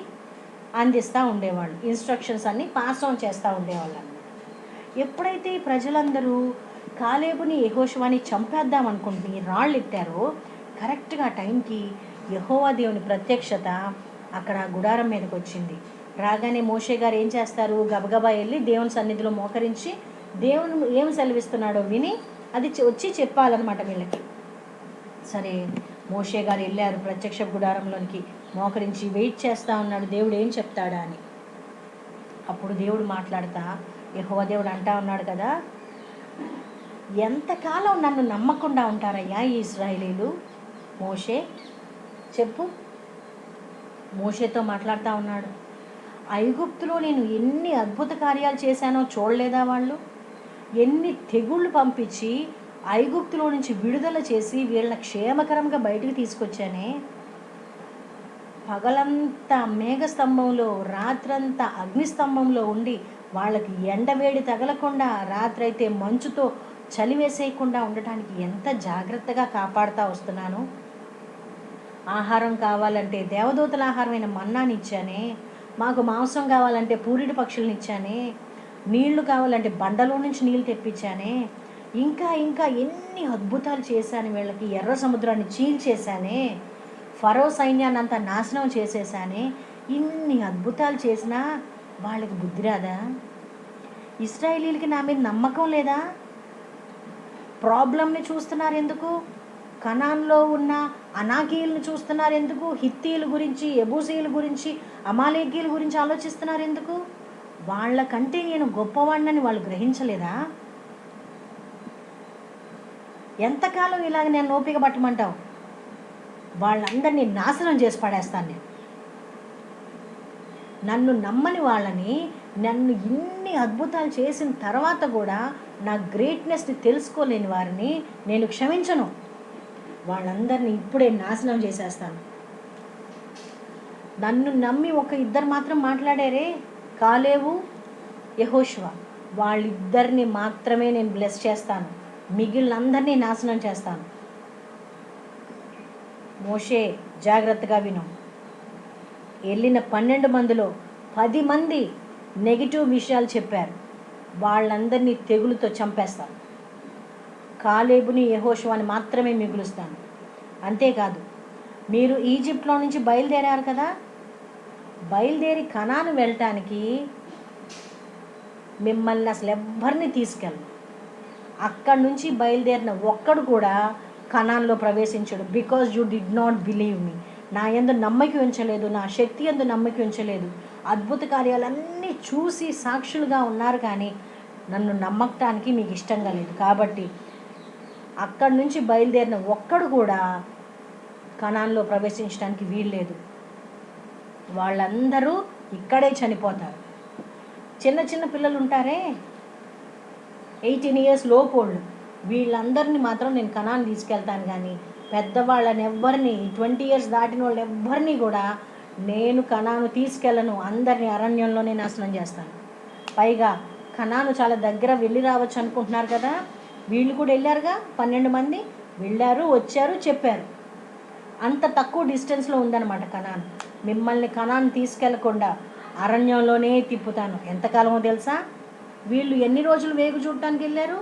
అందిస్తూ ఉండేవాళ్ళు. ఇన్స్ట్రక్షన్స్ అన్నీ పాస్ ఆన్ చేస్తూ ఉండేవాళ్ళు అన్నమాట. ఎప్పుడైతే ప్రజలందరూ కాలేబుని యెహోషువని చంపేద్దాం అనుకుంటుని రాళ్ళు ఎత్తారో కరెక్ట్గా టైంకి యెహోవా దేవుని ప్రత్యక్షత అక్కడ గుడారం మీదకి వచ్చింది. రాగానే మోషే గారు ఏం చేస్తారు, గబగబా వెళ్ళి దేవుని సన్నిధిలో మోకరించి దేవుని ఏం సెలవిస్తున్నాడో విని అది వచ్చి చెప్పాలన్నమాట వీళ్ళకి. సరే మోషే గారు వెళ్ళారు ప్రత్యక్ష గుడారంలోనికి, మోకరించి వెయిట్ చేస్తూ ఉన్నాడు దేవుడు ఏం చెప్తాడా అని. అప్పుడు దేవుడు మాట్లాడతా యెహోవా దేవుడు అంటా ఉన్నాడు కదా, ఎంతకాలం నన్ను నమ్మకుండా ఉంటారయ్యా ఈ ఇశ్రాయేలీలు? మోషే చెప్పు. మోషేతో మాట్లాడుతూ ఉన్నాడు, ఐగుప్తులో నేను ఎన్ని అద్భుత కార్యాలు చేశానో చూడలేదా వాళ్ళు? ఎన్ని తెగుళ్ళు పంపించి ఐగుప్తులో నుంచి విడుదల చేసి వీళ్ళని క్షేమకరంగా బయటికి తీసుకొచ్చానే. పగలంతా మేఘస్తంభంలో, రాత్రంతా అగ్నిస్తంభంలో ఉండి వాళ్ళకి ఎండవేడి తగలకుండా, రాత్రైతే మంచుతో చలివేసేయకుండా ఉండటానికి ఎంత జాగ్రత్తగా కాపాడుతూ వస్తున్నాను. ఆహారం కావాలంటే దేవదూతల ఆహారమైన మన్నాని ఇచ్చానే, మాకు మాంసం కావాలంటే పూరిడి పక్షులను ఇచ్చానే, నీళ్లు కావాలంటే బండలో నుంచి నీళ్ళు తెప్పించానే, ఇంకా ఇంకా ఎన్ని అద్భుతాలు చేశాను వీళ్ళకి. ఎర్ర సముద్రాన్ని చీల్చేశానే, ఫరో సైన్యాన్ని అంతా నాశనం చేసేసానే. ఇన్ని అద్భుతాలు చేసినా వాళ్ళకి బుద్ధి రాదా? ఇశ్రాయేలీలకి నా మీద నమ్మకం లేదా? ప్రాబ్లంని చూస్తున్నారు ఎందుకు? కనాన్లో ఉన్న అనాకీయులను చూస్తున్నారు ఎందుకు? హిత్తీల గురించి, ఎబూసీల గురించి, అమాలేకీల గురించి ఆలోచిస్తున్నారు ఎందుకు? వాళ్ళకంటే నేను గొప్పవాడినని వాళ్ళు గ్రహించలేదా? ఎంతకాలం ఇలాగ నేను ఓపిక పట్టమంటావు? వాళ్ళందరినీ నాశనం చేసి పడేస్తాను నేను. నన్ను నమ్మని వాళ్ళని, నన్ను ఇన్ని అద్భుతాలు చేసిన తర్వాత కూడా నా గ్రేట్నెస్ని తెలుసుకోలేని వారిని నేను క్షమించను. వాళ్ళందరినీ ఇప్పుడే నాశనం చేసేస్తాను. నన్ను నమ్మి ఒక ఇద్దరు మాత్రం మాట్లాడారే, కాలేబు యెహోషువ, వాళ్ళిద్దరిని మాత్రమే నేను బ్లెస్ చేస్తాను, మిగిలినందరినీ నాశనం చేస్తాను. మోషే జాగ్రత్తగా విను. వెళ్ళిన 12 మందిలో 10 మంది నెగిటివ్ విషయాలు చెప్పారు. వాళ్ళందరినీ తెగులుతో చంపేస్తాను. కాలేబుని యెహోషువని మాత్రమే మిగులుస్తాను. అంతేకాదు, మీరు ఈజిప్ట్లో నుంచి బయలుదేరారు కదా, బయలుదేరి కనాను వెళ్ళటానికి మిమ్మల్ని అసలు ఎవ్వరిని తీసుకెళ్ళను. అక్కడి నుంచి బయలుదేరిన ఒక్కడు కూడా కనాన్లో ప్రవేశించడు. Because you did not believe me. నా యందు నమ్మకం ఉంచలేదు, నా శక్తి యందు నమ్మకం ఉంచలేదు. అద్భుత కార్యాలన్నీ చూసి సాక్షులుగా ఉన్నారు, కానీ నన్ను నమ్మటానికి మీకు ఇష్టంగా లేదు. కాబట్టి అక్కడి నుంచి బయలుదేరిన ఒక్కడు కూడా కనాన్లో ప్రవేశించడానికి వీల్లేదు. వాళ్ళందరూ ఇక్కడే చనిపోతారు. చిన్న చిన్న పిల్లలు ఉంటారే, 18 years లోపోళ్ళు, వీళ్ళందరినీ మాత్రం నేను కనాన్ తీసుకెళ్తాను. కానీ పెద్దవాళ్ళని ఎవ్వరిని, 20 years దాటిన వాళ్ళు ఎవ్వరిని కూడా నేను కనాను తీసుకెళ్ళను. అందరినీ అరణ్యంలోనే నాశనం చేస్తాను. పైగా కనాను చాలా దగ్గర వెళ్ళి రావచ్చు అనుకుంటున్నారు కదా, వీళ్ళు కూడా వెళ్ళారుగా. 12 మంది వెళ్ళారు, వచ్చారు, చెప్పారు. అంత తక్కువ డిస్టెన్స్లో ఉందన్నమాట కనాన్. మిమ్మల్ని కనాన్ తీసుకెళ్లకుండా అరణ్యంలోనే తిప్పుతాను. ఎంతకాలమో తెలుసా? వీళ్ళు ఎన్ని రోజులు వేగు చూడటానికి వెళ్ళారు?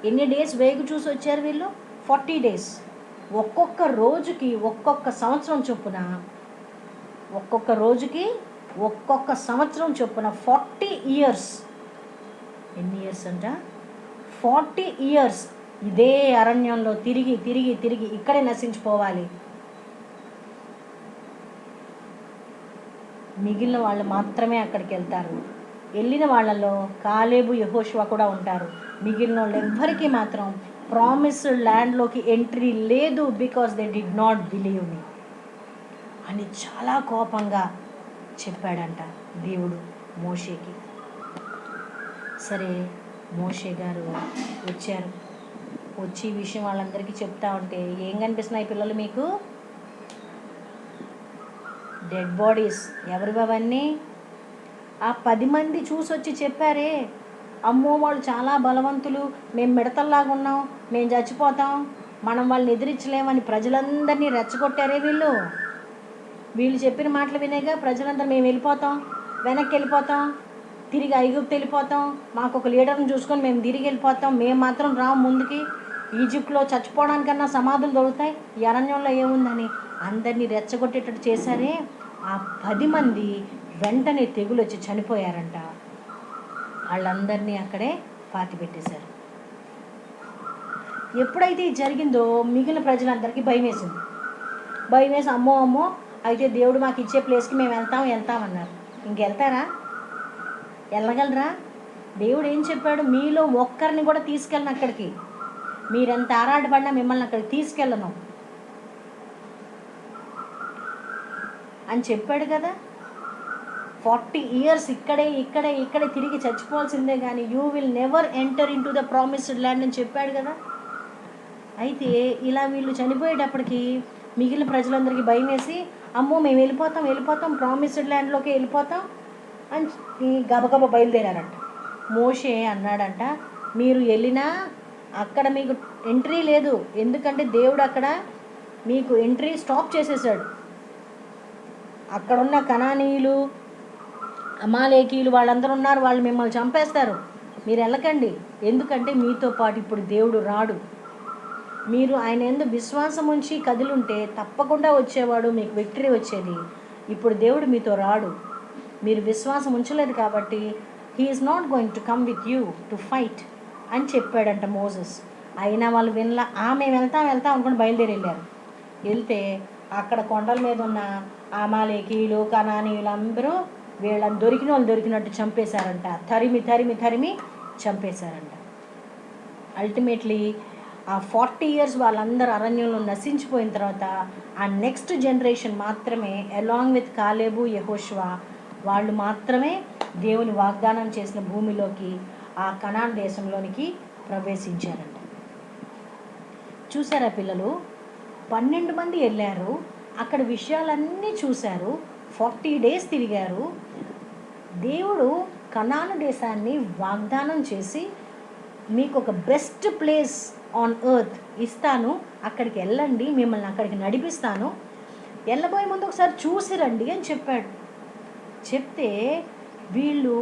ఎన్ని డేస్ వేగు చూసి వచ్చారు వీళ్ళు? 40 days. ఒక్కొక్క రోజుకి ఒక్కొక్క సంవత్సరం చొప్పున ఒక్కొక్క రోజుకి ఒక్కొక్క సంవత్సరం చొప్పున 40 ఇయర్స్. ఎన్ని ఇయర్స్ అంట? 40 ఇయర్స్ ఇదే అరణ్యంలో తిరిగి తిరిగి తిరిగి ఇక్కడే నశించిపోవాలి. మిగిలిన వాళ్ళు మాత్రమే అక్కడికి వెళ్తారు. వెళ్ళిన వాళ్ళలో కాలేబు, యెహోషువ కూడా ఉంటారు. మిగిలిన వాళ్ళు ఎవ్వరికీ మాత్రం ప్రామిస్డ్ ల్యాండ్లోకి ఎంట్రీ లేదు. Because they did not believe మీ అని చాలా కోపంగా చెప్పాడంట దేవుడు మోషేకి. సరే, మోషే గారు వచ్చారు. వచ్చి ఈ విషయం వాళ్ళందరికీ చెప్తా ఉంటే ఏం కనిపిస్తున్నాయి పిల్లలు మీకు? Dead bodies. ఎవరు అవన్నీ? ఆ 10 మంది చూసి వచ్చి చెప్పారే, అమ్మో వాళ్ళు చాలా బలవంతులు, మేము మిడతల్లాగా ఉన్నాం, మేము చచ్చిపోతాం, మనం వాళ్ళని ఎదిరించలేమని ప్రజలందరినీ రెచ్చగొట్టారే వీళ్ళు. వీళ్ళు చెప్పిన మాటలు వినేగా ప్రజలందరూ మేము వెళ్ళిపోతాం, వెనక్కి వెళ్ళిపోతాం, తిరిగి ఐగుప్తు వెళ్ళిపోతాం, మాకు ఒక లీడర్ని చూసుకొని మేము తిరిగి వెళ్ళిపోతాం, మేము మాత్రం రాము ముందుకి, ఈజిప్ట్లో చచ్చిపోవడానికన్నా సమాధులు దొరుకుతాయి, ఈ అరణ్యంలో ఏముందని అందరినీ రెచ్చగొట్టేటట్టు చేశారే. ఆ 10 మంది వెంటనే తెగులు వచ్చి చనిపోయారంట. వాళ్ళందరినీ అక్కడే పాతిపెట్టేశారు. ఎప్పుడైతే ఇది జరిగిందో మిగిలిన ప్రజలందరికీ భయం వేసింది. భయం వేసి అమ్మో అమ్మో అయితే దేవుడు మాకు ఇచ్చే ప్లేస్కి మేము వెళ్తామన్నారు. ఇంకెళ్తారా? వెళ్ళగలరా? దేవుడు ఏం చెప్పాడు? మీలో ఒక్కరిని కూడా తీసుకెళ్ళను అక్కడికి, మీరెంత ఆరాటపడినా మిమ్మల్ని అక్కడికి తీసుకెళ్ళను అని చెప్పాడు కదా. 40 ఇయర్స్ ఇక్కడే తిరిగి చచ్చిపోవాల్సిందే కానీ you will never enter in to the promised land అని చెప్పాడు కదా. అయితే ఇలా వీళ్ళు చనిపోయేటప్పటికి మిగిలిన ప్రజలందరికీ భయం వేసి అమ్మో మేము వెళ్ళిపోతాం ప్రామిస్డ్ ల్యాండ్లోకి వెళ్ళిపోతాం అని గబగబా బయలుదేరారంట. మోషే అన్నాడంట, మీరు వెళ్ళినా అక్కడ మీకు ఎంట్రీ లేదు, ఎందుకంటే దేవుడు అక్కడ మీకు ఎంట్రీ స్టాప్ చేసేసాడు. అక్కడున్న కనానీయులు, అమాలేకీయులు వాళ్ళందరూ ఉన్నారు, వాళ్ళు మిమ్మల్ని చంపేస్తారు, మీరు వెళ్ళకండి, ఎందుకంటే మీతో పాటు ఇప్పుడు దేవుడు రాడు. మీరు ఆయన యందు విశ్వాసం ఉంచి కదిలుంటే తప్పకుండా వచ్చేవాడు, మీకు విక్టరీ వచ్చేది. ఇప్పుడు దేవుడు మీతో రాడు, మీరు విశ్వాసం ఉంచలేదు కాబట్టి he is not going to come with you to fight అని చెప్పాడంట మోసెస్. అయినా వాళ్ళు వినలా. మేము వెళ్తాం అనుకుని బయలుదేరి వెళ్ళారు. వెళ్తే అక్కడ కొండల మీద ఉన్న అమాలేకీయులు, కనానీయులు అందరూ వీళ్ళని దొరికిన వాళ్ళు దొరికినట్టు చంపేశారంట. తరిమి చంపేశారంట. అల్టిమేట్లీ ఆ 40 ఇయర్స్ వాళ్ళందరూ అరణ్యంలో నశించిపోయిన తర్వాత ఆ నెక్స్ట్ జనరేషన్ మాత్రమే అలాంగ్ విత్ కాలేబు, యెహోషువ వాళ్ళు మాత్రమే దేవుని వాగ్దానం చేసిన భూమిలోకి, ఆ కనాన్ దేశంలోనికి ప్రవేశించారంట. చూసారా పిల్లలు? 12 మంది వెళ్ళారు, అక్కడ విషయాలన్నీ చూశారు, 40 డేస్ తిరిగారు. దేవుడు కనాను దేశాన్ని వాగ్దానం చేసి మీకు ఒక బెస్ట్ ప్లేస్ ఆన్ ఎర్త్ ఇస్తాను, అక్కడికి వెళ్ళండి, మిమ్మల్ని అక్కడికి నడిపిస్తాను, వెళ్ళబోయే ముందు ఒకసారి చూసి రండి అని చెప్పాడు. చెప్తే వీళ్ళు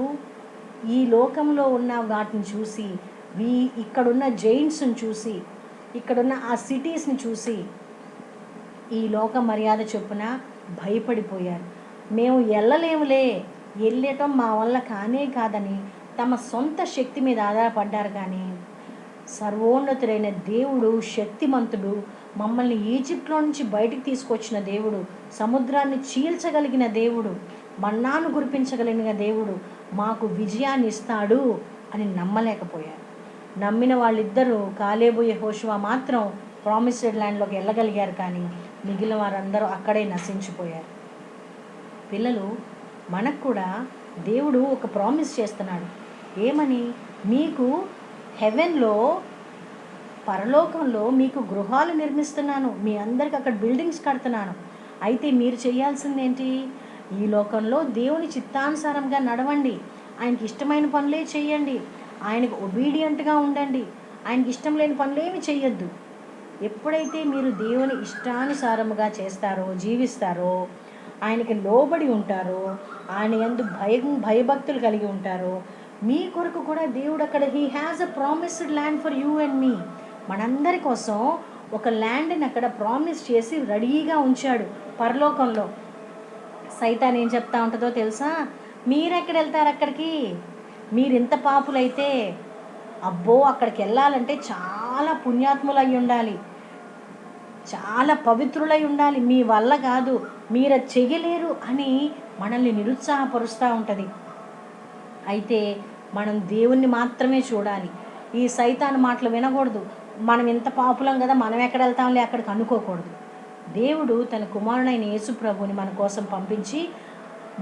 ఈ లోకంలో ఉన్న వాటిని చూసి, ఇక్కడున్న జైంట్స్ని చూసి, ఇక్కడున్న ఆ సిటీస్ని చూసి ఈ లోక మర్యాద చొప్పున భయపడిపోయారు. మేము వెళ్ళలేములే, వెళ్ళటం మా వల్ల కాదని తమ సొంత శక్తి మీద ఆధారపడ్డారు. కానీ సర్వోన్నతుడైన దేవుడు, శక్తిమంతుడు, మమ్మల్ని ఈజిప్ట్లో నుంచి బయటికి తీసుకొచ్చిన దేవుడు, సముద్రాన్ని చీల్చగలిగిన దేవుడు, మన్నాను కురిపించగలిగిన దేవుడు మాకు విజయాన్ని ఇస్తాడు అని నమ్మలేకపోయారు. నమ్మిన వాళ్ళిద్దరూ కాలేబు, యెహోషువ మాత్రం ప్రామిస్డ్ ల్యాండ్లోకి వెళ్ళగలిగారు. కానీ మిగిలిన వారందరూ అక్కడే నశించిపోయారు. పిల్లలు, మనకు కూడా దేవుడు ఒక ప్రామిస్ చేస్తున్నాడు. ఏమని? మీకు హెవెన్లో, పరలోకంలో మీకు గృహాలు నిర్మిస్తున్నాను, మీ అందరికి అక్కడ బిల్డింగ్స్ కడుతున్నాను. అయితే మీరు చేయాల్సింది ఏంటి? ఈ లోకంలో దేవుని చిత్తానుసారంగా నడవండి, ఆయనకి ఇష్టమైన పనులే చేయండి, ఆయనకు ఒబీడియంట్గా ఉండండి, ఆయనకి ఇష్టం లేని పనులేమి చేయొద్దు. ఎప్పుడైతే మీరు దేవుని ఇష్టానుసారముగా చేస్తారో, జీవిస్తారో, ఆయనకి లోబడి ఉంటారో, ఆయన యందు భయభక్తులు కలిగి ఉంటారో, మీ కొరకు కూడా దేవుడు అక్కడ he has a promised land for you and me, మనందరి కోసం ఒక ల్యాండ్ని అక్కడ ప్రామిస్ చేసి రెడీగా ఉంచాడు పరలోకంలో. సైతాన్ ఏం చెప్తా ఉంటుందో తెలుసా? మీరెక్కడ వెళ్తారు అక్కడికి, మీరు ఇంత పాపులైతే, అబ్బో అక్కడికి వెళ్ళాలంటే చాలా పుణ్యాత్ములు అయి ఉండాలి, చాలా పవిత్రులై ఉండాలి, మీ వల్ల కాదు, మీరు అది చెయ్యలేరు అని మనల్ని నిరుత్సాహపరుస్తూ ఉంటుంది. అయితే మనం దేవుణ్ణి మాత్రమే చూడాలి. ఈ సైతాను మాటలు వినకూడదు. మనం ఇంత పాపులం కదా, మనం ఎక్కడ వెళ్తాంలే అక్కడికి అనుకోకూడదు. దేవుడు తన కుమారుడైన యేసు ప్రభువుని మన కోసం పంపించి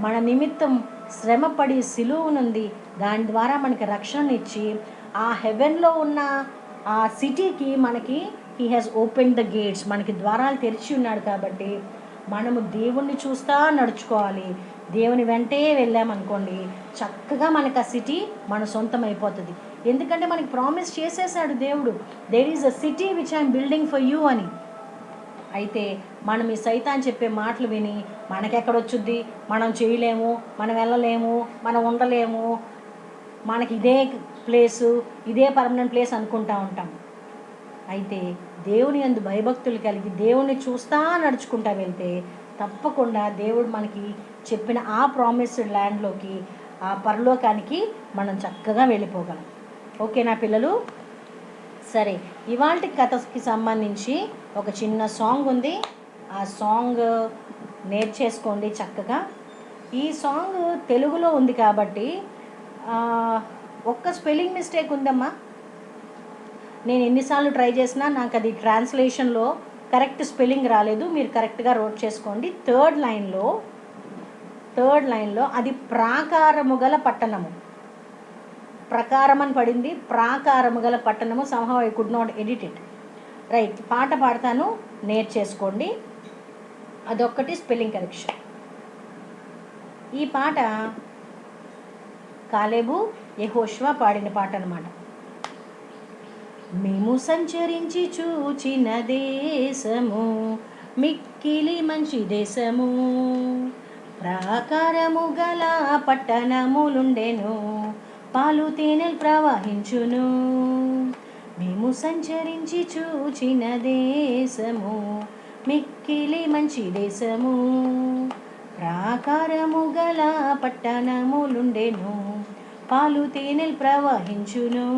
మన నిమిత్తం శ్రమపడి సిలువనుంది, దాని ద్వారా మనకి రక్షణ ఇచ్చి ఆ హెవెన్లో ఉన్న ఆ సిటీకి మనకి he has open the gates, మనకి ద్వారాలు తెరిచి ఉన్నాడు. కాబట్టి మనము దేవుణ్ణి చూస్తూ నడుచుకోవాలి. దేవుని వెంటే వెళ్ళామనుకోండి, చక్కగా మనకు ఆ సిటీ మన సొంతం అయిపోతుంది. ఎందుకంటే మనకి ప్రామిస్ చేసేసాడు దేవుడు, there is a city which I'm building for you అని. అయితే మనం ఈ సైతాన్ చెప్పే మాటలు విని మనకెక్కడొచ్చుద్ది, మనం చేయలేము, మనం వెళ్ళలేము, మనం ఉండలేము, మనకి ఇదే ప్లేసు, ఇదే పర్మనెంట్ ప్లేస్ అనుకుంటా ఉంటాం. అయితే దేవుని యందు భయభక్తులు కలిగి దేవుణ్ణి చూస్తూ నడుచుకుంటా వెళ్తే తప్పకుండా దేవుడు మనకి చెప్పిన ఆ ప్రామిస్డ్ ల్యాండ్లోకి, ఆ పరలోకానికి మనం చక్కగా వెళ్ళిపోగలం. ఓకేనా పిల్లలు? సరే, ఇవాల్టి కథకి సంబంధించి ఒక చిన్న సాంగ్ ఉంది, ఆ సాంగ్ నేర్చేసుకోండి చక్కగా. ఈ సాంగ్ తెలుగులో ఉంది కాబట్టి ఒక్క స్పెల్లింగ్ మిస్టేక్ ఉందమ్మా. నేను ఎన్నిసార్లు ట్రై చేసినా నాకు అది ట్రాన్స్లేషన్లో కరెక్ట్ స్పెల్లింగ్ రాలేదు, మీరు కరెక్ట్గా నోట్ చేసుకోండి. థర్డ్ లైన్లో అది ప్రాకారము గల పట్టణము, ప్రకారం అని పడింది, ప్రాకారము గల పట్టణము. somehow I could not edit it. Right, పాట పాడతాను, నేర్చేసుకోండి. అదొక్కటి స్పెల్లింగ్ కరెక్షన్. ఈ పాట కాలేబు యెహోషువ పాడిన పాట అన్నమాట. మేము సంచరించి చూచిన దేశము మిక్కిలి మంచి దేశము, ప్రాకారము గల పట్టణములుండెను, పాలు తేనెలు ప్రవహించును. మేము సంచరించి చూచిన దేశము మిక్కిలి మంచి దేశము, ప్రాకారము గల పట్టణములుండెను, పాలు తేనెలు ప్రవహించును.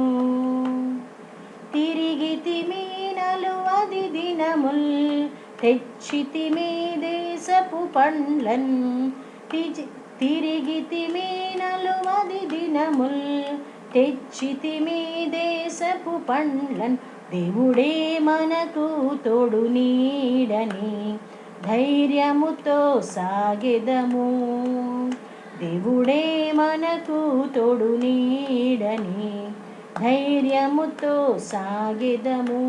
తిరిగితిమి 40 దినముల్, తెచ్చితిమి దేశపు పండ్లన్. తిరిగితిమి 40 దినముల్, తెచ్చితిమి దేశపు పండ్లన్. దేవుడే మనకు తోడు నీడని ధైర్యముతో సాగెదము, దేవుడే మనకు తోడు నీడని ధైర్యముతో సాగెదము.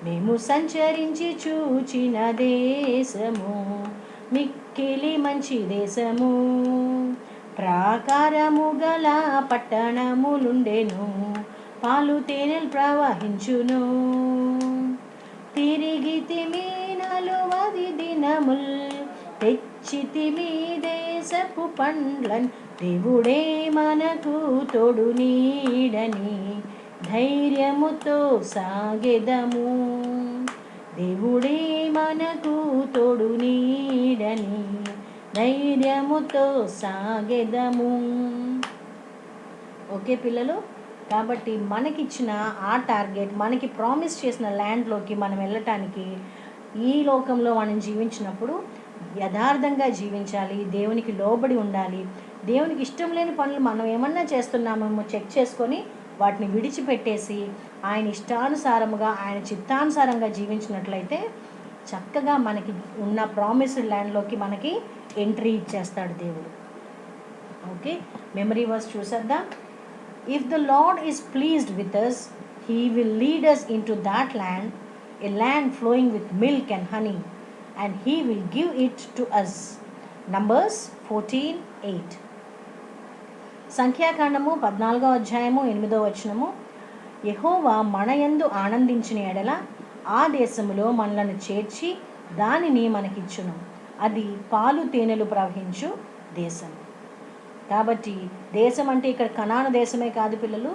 మేము సంచరించి చూచిన దేశము మిక్కిలి మంచి దేశము, ప్రాకారము గల పట్టణములుండెను, పాలు తేనెలు ప్రవహించును. తిరిగితిమి 40 దినముల్, తెచ్చితిమి దేశపు పండ్లన్. దేవుడే మనకు తోడు నీడని ధైర్యముతో సాగెదము, దేవుడే మనకు తోడు నీడని ధైర్యముతో సాగెదము. ఓకే పిల్లలు? కాబట్టి మనకిచ్చిన ఆ టార్గెట్, మనకి ప్రామిస్ చేసిన ల్యాండ్లోకి మనం వెళ్ళటానికి ఈ లోకంలో మనం జీవించినప్పుడు యథార్థంగా జీవించాలి, దేవునికి లోబడి ఉండాలి. దేవునికి ఇష్టం లేని పనులు మనం ఏమన్నా చేస్తున్నామేమో చెక్ చేసుకొని వాటిని విడిచిపెట్టేసి ఆయన ఇష్టానుసారముగా, ఆయన చిత్తానుసారంగా జీవించినట్లయితే చక్కగా మనకి ఉన్న ప్రామిస్డ్ ల్యాండ్లోకి మనకి ఎంట్రీ ఇచ్చేస్తాడు దేవుడు. ఓకే, మెమరీ వర్స్ చూసేద్దాం. If the Lord is pleased with us, He will lead us into that land, a land flowing with milk and honey, and He will give it to us. Numbers 14:8. సంఖ్యాకాండము 14వ అధ్యాయము 8వ వచనము. యెహోవా మనయందు ఆనందించిన ఎడల ఆ దేశములో మనలను చేర్చి దానిని మనకిచ్చును, అది పాలు తేనెలు ప్రవహించు దేశం. కాబట్టి దేశం అంటే ఇక్కడ కనాను దేశమే కాదు పిల్లలు.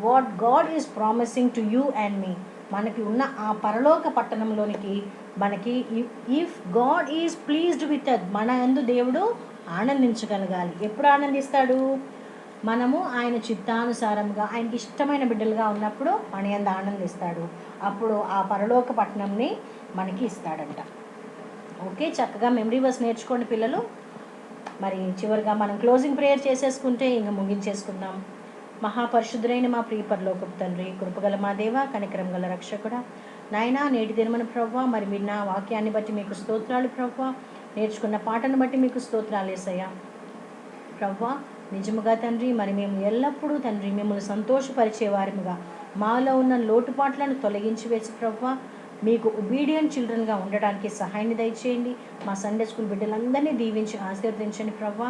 What God is promising to you and me, మనకి ఉన్న ఆ పరలోక పట్టణంలోనికి మనకి if God is pleased with us, మన యందు దేవుడు ఆనందించగలగాలి. ఎప్పుడు ఆనందిస్తాడు? మనము ఆయన చిత్తానుసారంగా ఆయనకి ఇష్టమైన బిడ్డలుగా ఉన్నప్పుడు మన యందు ఆనందిస్తాడు. అప్పుడు ఆ పరలోక పట్టణంని మనకి ఇస్తాడంట. ఓకే, చక్కగా మెమరీ వర్స్ నేర్చుకోండి పిల్లలు. మరి చివరిగా మనం క్లోజింగ్ ప్రేయర్ చేసేసుకుంటే ఇంకా ముగించేసుకుందాం. మహాపరిశుద్ధులైన మా ప్రియ పరలోకపు తండ్రి, కృపగల మా దేవ, కనికరం గల రక్షకుడా, నాయనా నేటి దినమున ప్రభువా, మరి విన్న వాక్యాన్ని బట్టి మీకు స్తోత్రాలు ప్రభువా, నేర్చుకున్న పాటను బట్టి మీకు స్తోత్రాలు యేసయ్యా. ప్రభువా నిజముగా తండ్రి, మరి మేము ఎల్లప్పుడూ తండ్రి మిమ్మల్ని సంతోషపరిచే వారిముగా మాలో ఉన్న లోటుపాట్లను తొలగించి వేసి ప్రభువా, మీకు ఒబీడియంట్ చిల్డ్రన్గా ఉండడానికి సహాయాన్ని దయచేయండి. మా సండే స్కూల్ బిడ్డలందరినీ దీవించి ఆశీర్వదించండి ప్రభువా.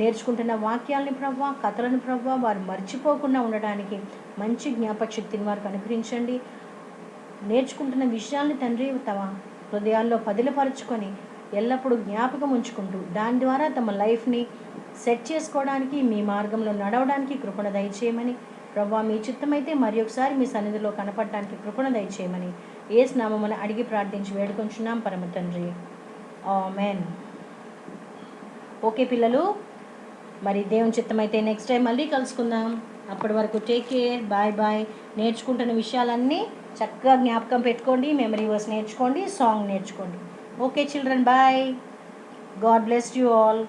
నేర్చుకుంటున్న వాక్యాలని ప్రభువా, కథలను ప్రభువా, వారు మర్చిపోకుండా ఉండడానికి మంచి జ్ఞాపక శక్తిని వారికి అనుగ్రహించండి. నేర్చుకుంటున్న విషయాల్ని తండ్రి తమ హృదయాల్లో పదిలపరుచుకొని ఎల్లప్పుడూ జ్ఞాపకం ఉంచుకుంటూ దాని ద్వారా తమ లైఫ్ని సెట్ చేసుకోవడానికి, మీ మార్గంలో నడవడానికి కృపణ దయచేయమని ప్రభువా, మీ చిత్తమైతే మరి ఒకసారి మీ సన్నిధిలో కనపడటానికి కృపణ దయచేయమని యేసు నామమున అడిగి ప్రార్థించి వేడుకొంచున్నాం పరమ తండ్రి, ఆమేన్. ఓకే పిల్లలు, మరి దేవుని చిత్తమైతే నెక్స్ట్ టైం మళ్ళీ కలుసుకుందాం. అప్పటి వరకు టేక్ కేర్, బాయ్ బాయ్. నేర్చుకుంటున్న విషయాలన్నీ చక్కగా జ్ఞాపకం పెట్టుకోండి, మెమరీ వర్స్ నేర్చుకోండి, సాంగ్ నేర్చుకోండి. Okay children, bye. God bless you all.